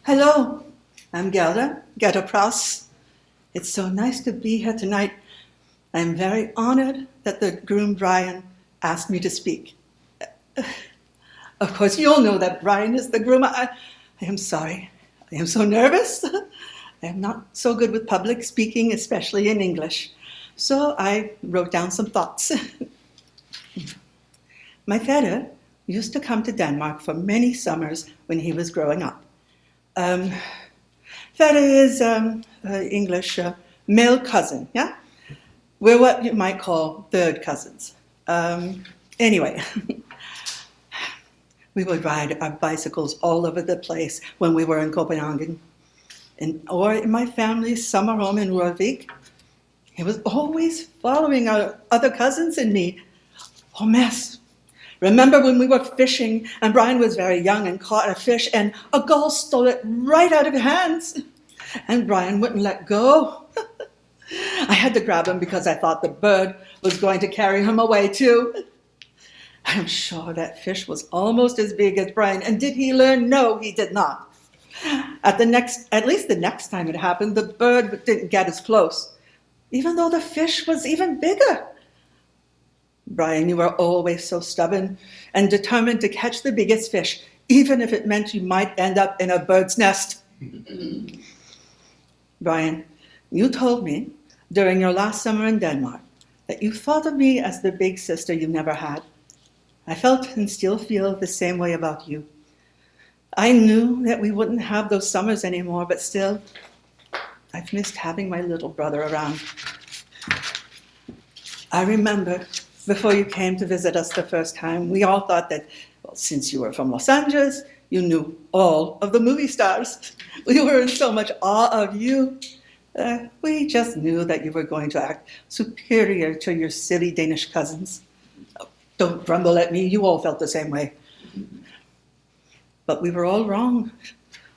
Hello, I'm Gerda Pross. It's so nice to be here tonight. I'm very honored that the groom Brian asked me to speak. Of course, you all know that Brian is the groom. I am sorry. I am so nervous. I am not so good with public speaking, especially in English. So I wrote down some thoughts. My father used to come to Denmark for many summers when he was growing up. That is English male cousin, yeah? We're what you might call third cousins. Anyway, we would ride our bicycles all over the place when we were in Copenhagen, or in my family's summer home in Rørvik. He was always following our other cousins and me. Oh, mess. Remember when we were fishing and Brian was very young and caught a fish and a gull stole it right out of his hands? And Brian wouldn't let go. I had to grab him because I thought the bird was going to carry him away too. I'm sure that fish was almost as big as Brian. And did he learn? No, he did not. At least the next time it happened, the bird didn't get as close, even though the fish was even bigger. Brian, you were always so stubborn and determined to catch the biggest fish, even if it meant you might end up in a bird's nest. Brian, you told me during your last summer in Denmark that you thought of me as the big sister you never had. I felt and still feel the same way about you. I knew that we wouldn't have those summers anymore, but still, I've missed having my little brother around. I remember before you came to visit us the first time, we all thought that, well, since you were from Los Angeles, you knew all of the movie stars. We were in so much awe of you. We just knew that you were going to act superior to your silly Danish cousins. Oh, don't grumble at me, you all felt the same way. But we were all wrong.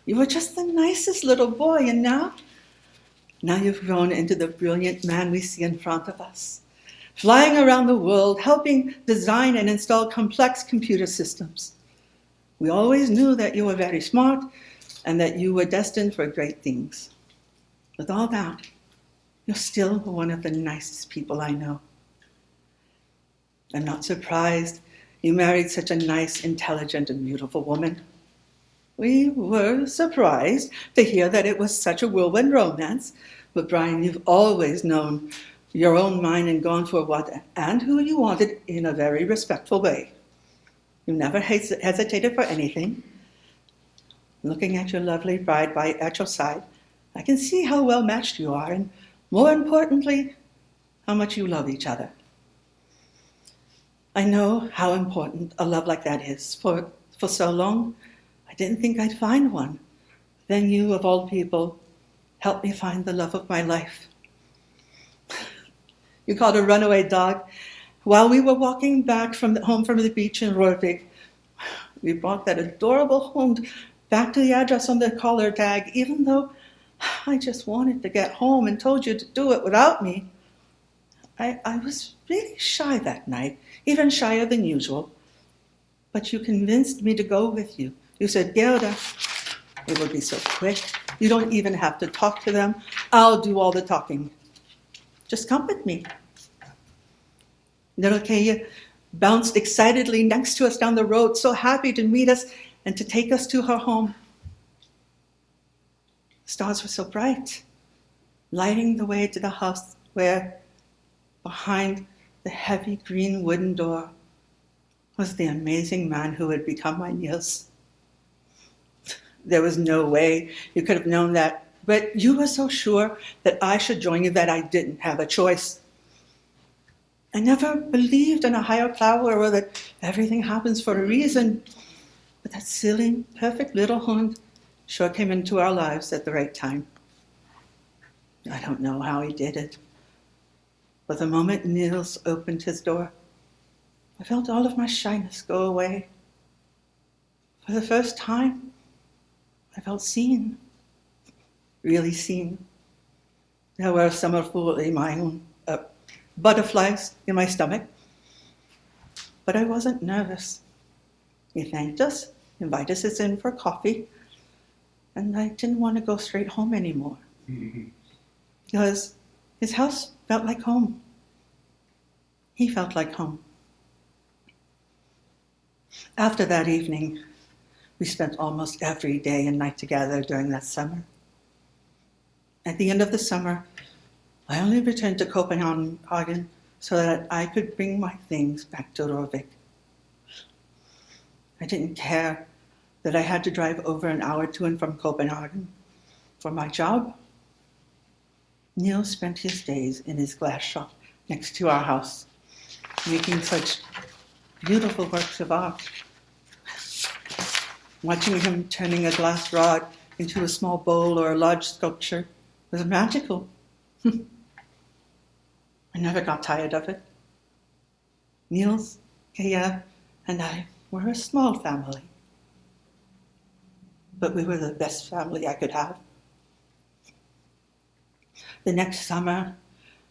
You were just the nicest little boy, and now you've grown into the brilliant man we see in front of us, flying around the world, helping design and install complex computer systems. We always knew that you were very smart and that you were destined for great things. With all that, you're still one of the nicest people I know. I'm not surprised you married such a nice, intelligent, and beautiful woman. We were surprised to hear that it was such a whirlwind romance, but Brian, you've always known your own mind and gone for what and who you wanted in a very respectful way. You never hesitated for anything. Looking at your lovely bride at your side, I can see how well matched you are, and more importantly, how much you love each other. I know how important a love like that is. For so long, I didn't think I'd find one. Then you, of all people, helped me find the love of my life. You caught a runaway dog. While we were walking back home from the beach in Rørvik, we brought that adorable hund back to the address on the collar tag, even though I just wanted to get home and told you to do it without me. I was really shy that night, even shyer than usual. But you convinced me to go with you. You said, Gerda, it will be so quick. You don't even have to talk to them. I'll do all the talking. Just come with me. Little Kaya bounced excitedly next to us down the road, so happy to meet us and to take us to her home. The stars were so bright, lighting the way to the house where, behind the heavy green wooden door, was the amazing man who had become my Niels. There was no way you could have known that, but you were so sure that I should join you that I didn't have a choice. I never believed in a higher power or that everything happens for a reason, but that silly, perfect little hund sure came into our lives at the right time. I don't know how he did it, but the moment Niels opened his door, I felt all of my shyness go away. For the first time, I felt seen, really seen. There were some of my own butterflies in my stomach, but I wasn't nervous. He thanked us, invited us in for coffee, and I didn't want to go straight home anymore because his house felt like home. He felt like home. After that evening, we spent almost every day and night together during that summer. At the end of the summer, I only returned to Copenhagen so that I could bring my things back to Rovik. I didn't care that I had to drive over an hour to and from Copenhagen for my job. Neil spent his days in his glass shop next to our house, making such beautiful works of art. Watching him turning a glass rod into a small bowl or a large sculpture was magical. I never got tired of it. Niels, Kaya, and I were a small family, but we were the best family I could have. The next summer,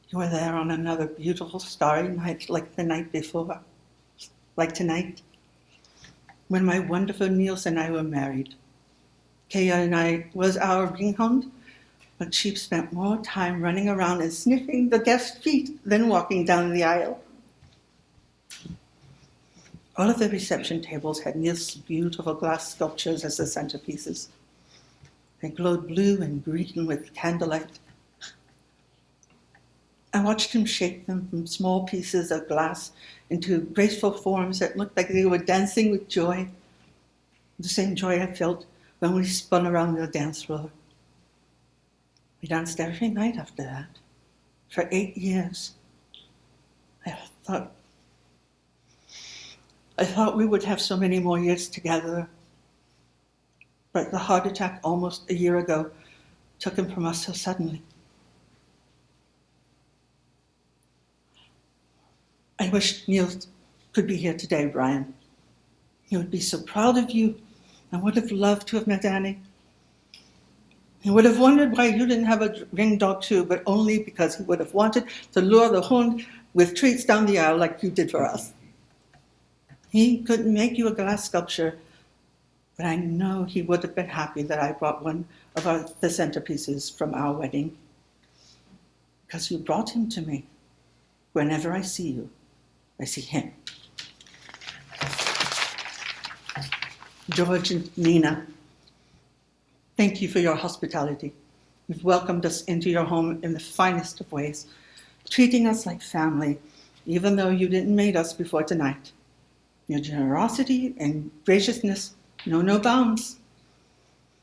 you were there on another beautiful starry night like the night before, like tonight, when my wonderful Niels and I were married. Kaya and I was our ringhound, but she spent more time running around and sniffing the guests' feet than walking down the aisle. All of the reception tables had Niels' beautiful glass sculptures as the centerpieces. They glowed blue and green with candlelight. I watched him shape them from small pieces of glass into graceful forms that looked like they were dancing with joy, the same joy I felt when we spun around the dance floor. We danced every night after that, for 8 years. I thought we would have so many more years together, but the heart attack almost a year ago took him from us so suddenly. I wish Neil could be here today, Brian. He would be so proud of you and would have loved to have met Annie. He would have wondered why you didn't have a ring dog too, but only because he would have wanted to lure the hund with treats down the aisle like you did for us. He couldn't make you a glass sculpture, but I know he would have been happy that I brought one of the centerpieces from our wedding, because you brought him to me. Whenever I see you, I see him. George and Nina, thank you for your hospitality. You've welcomed us into your home in the finest of ways, treating us like family, even though you didn't meet us before tonight. Your generosity and graciousness know no bounds.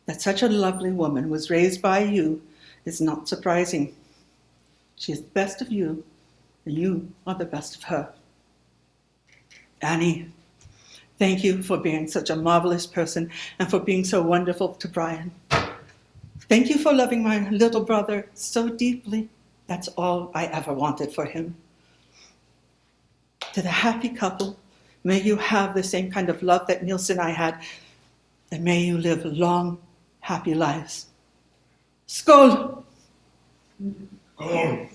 That such a lovely woman was raised by you is not surprising. She is the best of you, and you are the best of her. Annie, thank you for being such a marvelous person and for being so wonderful to Brian. Thank you for loving my little brother so deeply. That's all I ever wanted for him. To the happy couple, may you have the same kind of love that Niels and I had, and may you live long, happy lives. Skål! Skål!